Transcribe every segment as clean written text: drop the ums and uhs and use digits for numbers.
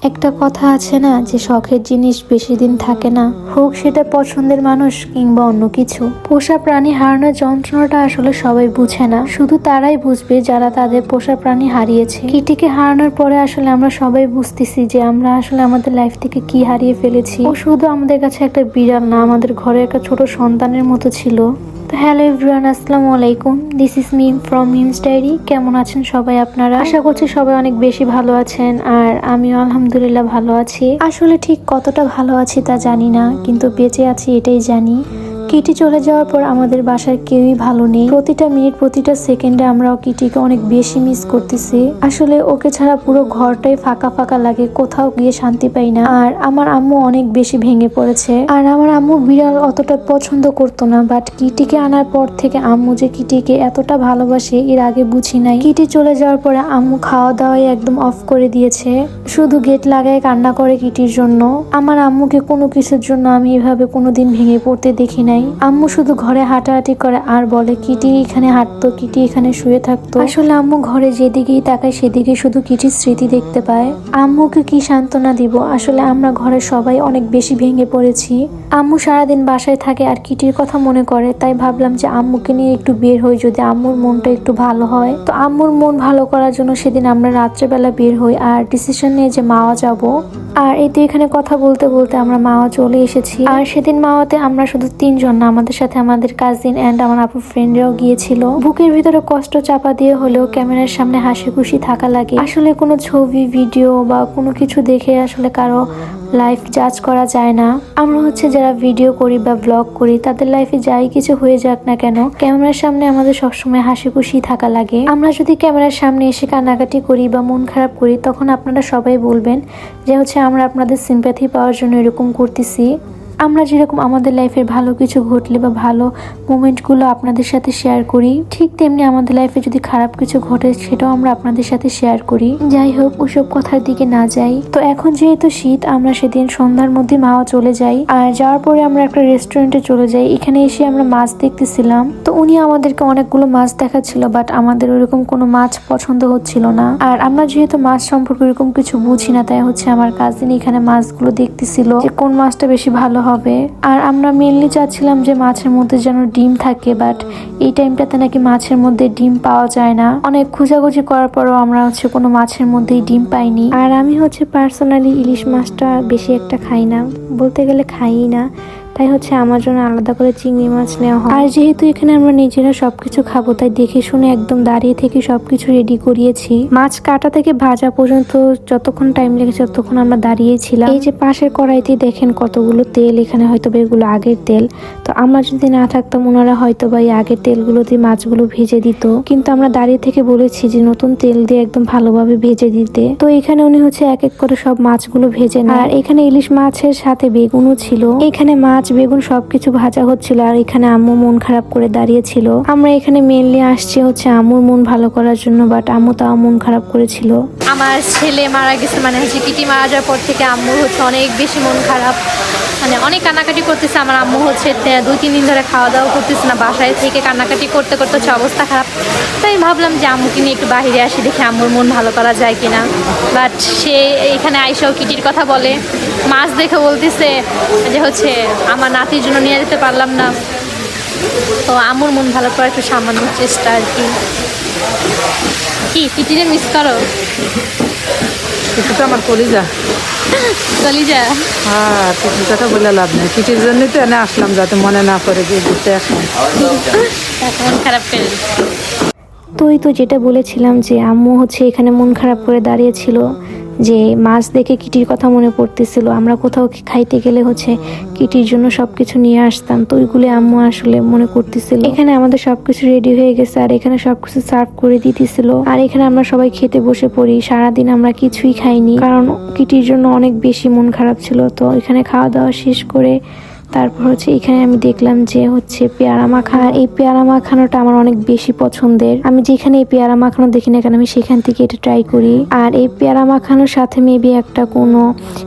একটা কথা আছে না যে শখের জিনিস বেশি দিন থাকে না, হোক সেটা পছন্দের মানুষ কিংবা অন্য কিছু। পোষা প্রাণী হারানোর যন্ত্রণাটা আসলে সবাই বুঝে না, শুধু তারাই বুঝবে যারা তাদের পোষা প্রাণী হারিয়েছে। কিটিকে হারানোর পরে আসলে আমরা সবাই বুঝতেছি যে আমরা আসলে আমাদের লাইফ থেকে কি হারিয়ে ফেলেছি। ও শুধু আমাদের কাছে একটা বিড়াল না, আমাদের ঘরে একটা ছোট সন্তানের মতো ছিল। তো হ্যালো এভরিওয়ান, আসসালামু আলাইকুম। This is me from Mim's diary. কেমন আছেন সবাই আপনারা? আশা করছি সবাই অনেক বেশি ভালো আছেন, আর আমিও আলহামদুলিল্লাহ ভালো আছি। আসলে ঠিক কতটা ভালো আছি তা জানি না, কিন্তু বেঁচে আছি এটাই জানি। কিটি চলে যাওয়ার পর আমাদের বাসার কেউই ভালো নেই। প্রতিটা মিনিট প্রতিটা সেকেন্ডে আমরা কিটিকে অনেক বেশি মিস করতেছি। আসলে ওকে ছাড়া পুরো ঘরটাই ফাঁকা ফাঁকা লাগে, কোথাও গিয়ে শান্তি পাই না। আর আমার আম্মু অনেক বেশি ভেঙে পড়েছে। আর আমার আম্মু বিড়াল অতটা পছন্দ করতো না, বাট কিটিকে আনার পর থেকে আম্মু যে কিটিকে এতটা ভালোবাসে এর আগে বুঝি নাই। কিটি চলে যাওয়ার পরে আম্মু খাওয়া দাওয়াই একদম অফ করে দিয়েছে, শুধু গেট লাগায় কান্না করে কিটির জন্য। আমার আম্মুকে কোনো কিছুর জন্য আমি এভাবে কোনোদিন ভেঙে পড়তে দেখি নাই। আম্মু শুধু ঘরে হাঁটাহাঁটি করে আর বলে কিটি এখানে হাঁটতো, কিটি এখানে শুয়ে থাকতো। আসলে আম্মু ঘরে যেদিকেই তাকায় সেদিকে শুধু কিটির স্মৃতি দেখতে পায়। আম্মুকে কি সান্ত্বনা দিব? আসলে আমরা ঘরে সবাই অনেক বেশি ভেঙে পড়েছি। আম্মু সারাদিন বাসায় থাকে আর কিটির কথা মনে করে, তাই ভাবলাম যে আম্মুকে নিয়ে একটু বের হই, যদি আম্মুর মনটা একটু ভালো হয়। তো আম্মুর মন ভালো করার জন্য সেদিন আমরা রাত্রেবেলা বের হই আর ডিসিশন নিয়ে যে মাওয়া যাব। আর এই তো এখানে কথা বলতে বলতে আমরা মাওয়া চলে এসেছি। আর সেদিন মাওয়াতে আমরা শুধু 3 জন না, আমাদের সাথে আমাদের কাজিন এন্ড আমার আপুর ফ্রেন্ডরাও গিয়েছিল। বুকের ভিতরে কষ্ট চাপা দিয়ে হলেও ক্যামেরার সামনে হাসি খুশি থাকা লাগে। আসলে কোনো ছবি ভিডিও বা কোনো কিছু দেখে আসলে কারো লাইফ জাজ করা যায় না। আমরা যারা ভিডিও করি বা ব্লগ করি তাদের লাইফে যাই কিছু হয়ে যাক না কেন, ক্যামেরার সামনে আমাদের সবসময় হাসি খুশি থাকা লাগে। আমরা যদি ক্যামেরার সামনে এসে কান্নাকাটি করি বা মন খারাপ করি, তখন আপনারা সবাই বলবেন যে আমরা আপনাদের সিম্প্যাথি পাওয়ার জন্য এরকম করতেছি। আমরা যেরকম আমাদের লাইফের ভালো কিছু ঘটলে বা ভালো মোমেন্টগুলো আপনাদের সাথে শেয়ার করি, ঠিক তেমনি আমাদের লাইফে যদি খারাপ কিছু ঘটে সেটাও আমরা আপনাদের সাথে শেয়ার করি। যাই হোক, ওসব কথার দিকে না যাই। তো এখন যেহেতু শীত, আমরা সেদিন সন্ধ্যার মধ্যে মাওয়া চলে যাই। আর যাওয়ার পরে আমরা একটা রেস্টুরেন্টে চলে যাই। এখানে এসে আমরা মাছ দেখতেছিলাম, তো উনি আমাদেরকে অনেকগুলো মাছ দেখাচ্ছিল, বাট আমাদের ওরকম কোনো মাছ পছন্দ হচ্ছিল না। আর আমরা যেহেতু মাছ সম্পর্কে এরকম কিছু বুঝি না, তাই আমার কাজিন এখানে মাছগুলো দেখতেছিল যে কোন মাছটা বেশি ভালো হবে। আর আমরা মেনলি চাচ্ছিলাম যে মাছের মধ্যে যেন ডিম থাকে, বাট এই টাইমটাতে নাকি মাছের মধ্যে ডিম পাওয়া যায় না। অনেক খোঁজাখুঁজি করার পরও আমরা কোনো মাছের মধ্যেই ডিম পাইনি। আর আমি পার্সোনালি ইলিশ মাছটা বেশি একটা খাই না, বলতে গেলে খাই না, তাই আমার জন্য আলাদা করে চিংড়ি মাছ নেওয়া হয়। আর যেহেতু এখানে আমরা নিজেরা সবকিছু খাবো, তাই দেখে শুনে একদম দাঁড়িয়ে থেকে সবকিছু রেডি করিয়েছি। মাছ কাটা থেকে ভাজা পর্যন্ত যতক্ষণ টাইম লেগেছে ততক্ষণ আমরা দাঁড়িয়েছিলাম। এই যে পাশের কড়াইতে দেখেন কতগুলো তেল, এখানে হয়তো এগুলো আগের তেল। তো আমরা যদি না থাকতাম ওনারা হয়তো বা এই আগের তেলগুলো দিয়ে মাছগুলো ভেজে দিত, কিন্তু আমরা দাঁড়িয়ে থেকে বলেছি যে নতুন তেল দিয়ে একদম ভালোভাবে ভেজে দিতে। তো এখানে উনি এক এক করে সব মাছগুলো ভেজে নেয়। আর এখানে ইলিশ মাছের সাথে বেগুনও ছিল। এখানে মাছ বেগুন সবকিছু ভাজা হচ্ছিল, আর এখানে আম্মু মন খারাপ করে দাঁড়িয়েছিল। আমরা এখানে মেনলি আসছি আম্মুর মন ভালো করার জন্য, বাট আম্মু তাও মন খারাপ করেছিল। আমার ছেলে মারা গেছে, কিটি মারা যাওয়ার পর থেকে আম্মুর অনেক বেশি মন খারাপ, অনেক কান্নাকাটি করতেছে। আমার আম্মু 2-3 দিন ধরে খাওয়া দাওয়া করতেছে না, বাসায় থেকে কান্নাকাটি করতে করতে অবস্থা খারাপ। তাই ভাবলাম যে আম্মুকে নিয়ে একটু বাহিরে আসি, দেখে আম্মুর মন ভালো করা যায় কিনা। বাট সে এখানে আইসাও কিটির কথা বলে, মাছ দেখে বলতেছে যে আমার নাতির জন্য নিয়ে যেতে পারলাম না। তো আম্মুর মন ভালো করার একটু সামান্য চেষ্টা আর কি। কিটিরে মিস করো? কিটিটা আমার কলিজা। কলিজা? হ্যাঁ, কিটির কথা বলে লাভ নেই। কিটির জন্যই তো এনে আসলাম, যাতে মনে না করে যে ঘুরতে আসলাম। মন খারাপ করে। তো যেটা বলেছিলাম যে আম্মু এখানে মন খারাপ করে দাঁড়িয়েছিল, যে মাছ দেখে কিটির কথা মনে পড়তেছিল। আমরা কোথাও খাইতে গেলে কিটির জন্য সবকিছু নিয়ে আসতাম, তো ওইগুলো আম্মু আসলে মনে করতেছিল। এখানে আমাদের সবকিছু রেডি হয়ে গেছে, আর এখানে সবকিছু সার্ভ করে দিতেছিল। আর এখানে আমরা সবাই খেতে বসে পড়ি। সারাদিন আমরা কিছুই খাইনি, কারণ কিটির জন্য অনেক বেশি মন খারাপ ছিল। তো এখানে খাওয়া দাওয়া শেষ করে তারপর এখানে আমি দেখলাম যে পেয়ারা মাখা। এই পেয়ারা মাখানোটা আমার অনেক বেশি পছন্দের। আমি যেখানে এই পেয়ারা মাখানো দেখি না কেন, আমি সেখান থেকে এটা ট্রাই করি। আর এই পেয়ারা মাখানোর সাথে মেবি একটা কোনো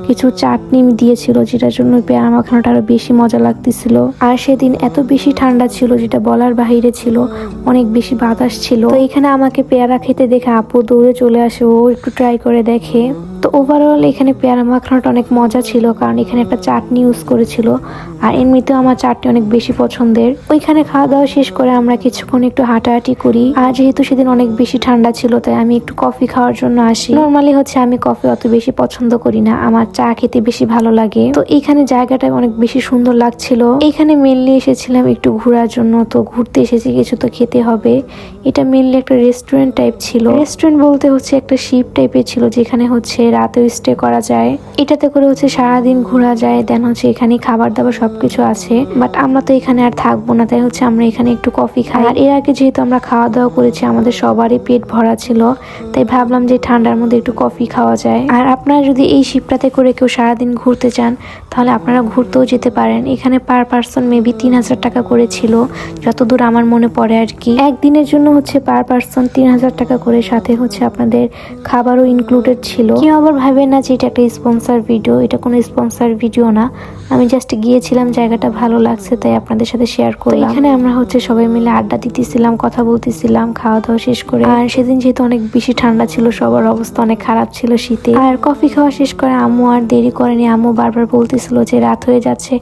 কিছু চাটনি দিয়েছিল, যেটার জন্য পেয়ারা মাখানোটা আরো বেশি মজা লাগতেছিল। আর সেদিন এত বেশি ঠান্ডা ছিল যেটা বলার বাহিরে ছিল, অনেক বেশি বাতাস ছিল। তো এখানে আমাকে পেয়ারা খেতে দেখে আপু দৌড়ে চলে আসে, ও একটু ট্রাই করে দেখে। তো ওভারঅল এখানে পেয়ারা মাখানোটা অনেক মজা ছিল, কারণ এখানে একটা চাটনি ইউজ করেছিল, আর এমনিতেও আমার চাটনি অনেক বেশি পছন্দের। ওইখানে খাওয়া দাওয়া শেষ করে আমরা কিছুক্ষণ একটু হাঁটাহাঁটি করি, আর যেহেতু সেদিন অনেক বেশি ঠান্ডা ছিল তাই আমি একটু কফি খাওয়ার জন্য আসি। নর্মালি হচ্ছে আমি কফি অত বেশি পছন্দ করি না, আমার চা খেতে বেশি ভালো লাগে। তো এখানে জায়গাটা অনেক বেশি সুন্দর লাগছিল। এখানে মেনলি এসেছিলাম একটু ঘোরার জন্য, তো ঘুরতে এসেছি, কিছু তো খেতে হবে। এটা মেনলি একটা রেস্টুরেন্ট টাইপ ছিল। রেস্টুরেন্ট বলতে হচ্ছে একটা শিপ টাইপের ছিল, যেখানে হচ্ছে রাতেও স্টে করা যায়। এটাতে করে হচ্ছে সারাদিন ঘোরা যায়, দেন হচ্ছে এখানে খাবার দাবার সবকিছু আছে। বাট আমরা তো এখানে আর থাকবো না, তাই হচ্ছে আমরা এখানে একটু কফি খাই। আর এর আগে যেহেতু আমরা খাওয়া দাওয়া করেছি, আমাদের সবারই পেট ভরা ছিল, তাই ভাবলাম যে ঠান্ডার মধ্যে একটু কফি খাওয়া যায়। আর আপনারা যদি এই শিপটাতে করে কেউ সারাদিন ঘুরতে চান, তাহলে আপনারা ঘুরতেও যেতে পারেন। এখানে পার পার্সন মেবি 3000 টাকা করে ছিল, যতদূর আমার মনে পড়ে আর কি। একদিনের জন্য হচ্ছে পার পার্সন 3000 টাকা করে, সাথে হচ্ছে আপনাদের খাবারও ইনক্লুডেড ছিল। কেউ আবার ভাবে না যে এটা একটা স্পন্সর ভিডিও, এটা কোনো স্পন্সর ভিডিও না। আমি জাস্ট গিয়েছিলাম, জায়গাটা ভালো লাগছে তাই আপনাদের সাথে শেয়ার করলাম। এখানে আমরা হচ্ছে সবাই মিলে আড্ডা দিতেছিলাম, কথা বলতেছিলাম খাওয়া দাওয়া শেষ করে। আর সেদিন যেহেতু অনেক বেশি ঠান্ডা ছিল, সবার অবস্থা অনেক খারাপ ছিল শীতে। আর কফি খাওয়া শেষ করে আম্মু আর দেরি করেনি, আম্মু বারবার বলতেছিল যে রাত হয়ে যাচ্ছে,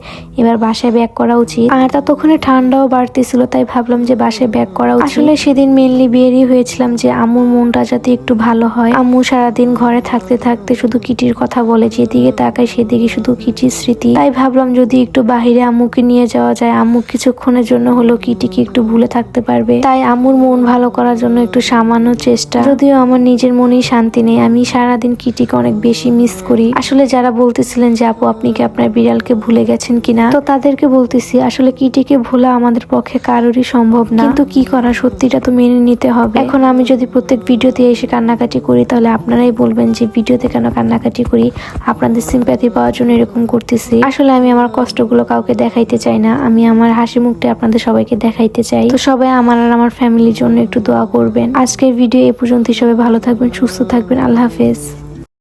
এবার বাসায় ব্যাক করা উচিত। আর ততক্ষণে ঠান্ডাও বাড়তেছিল, তাই ভাবলাম যে বাসায় ব্যাক করা উচিত। আসলে সেদিন মেনলি বেরিয়ে হয়েছিলাম যে আম্মুর মনটা যাতে একটু ভালো হয়। আম্মু সারাদিন ঘরে থাকতে থাকতে শুধু কিটির কথা বলে, যেদিকে তাকাই সেদিকে শুধু কিটির স্মৃতি। তাই ভাবলাম যদি একটু বাহিরে আম্মুকে নিয়ে যাওয়া যায়, আম্মু কিছুক্ষণের জন্য হলো কিটিকে একটু ভুলে থাকতে পারবে। তাই আম্মুর মন ভালো করার জন্য একটু সামান্য চেষ্টা, যদিও আমার নিজের মনেই শান্তি নেই। আমি সারাদিন কিটিকে অনেক বেশি মিস করি। আসলে যারা বলতেছিলেন যে আপু আপনি কি আপনার বিড়ালকে ভুলে গেছেন কিনা, তো তাদেরকে বলতেছি আসলে কিটিকে ভোলা আমাদের পক্ষে কারোরই সম্ভব না, কিন্তু কি করা, সত্যিটা তো মেনে নিতে হবে। এখন আমি যদি প্রত্যেক ভিডিওতে এসে কান্নাকাটি করি, তাহলে আপনারাই বলবেন যে ভিডিওতে কেন কান্নাকাটি করি, আপনাদের সিম্প্যাথি পাওয়ার জন্য এরকম করতেছি। আসলে আমি আমার কষ্টগুলো কাউকে দেখাইতে চাই না, আমি আমার হাসি মুখটা আপনাদের সবাইকে দেখাইতে চাই। তো সবাই আমার আর আমার ফ্যামিলির জন্য একটু দোয়া করবেন। আজকের ভিডিও এ পর্যন্ত। সবাই ভালো থাকবেন, সুস্থ থাকবেন, আল্লাহ হাফেজ।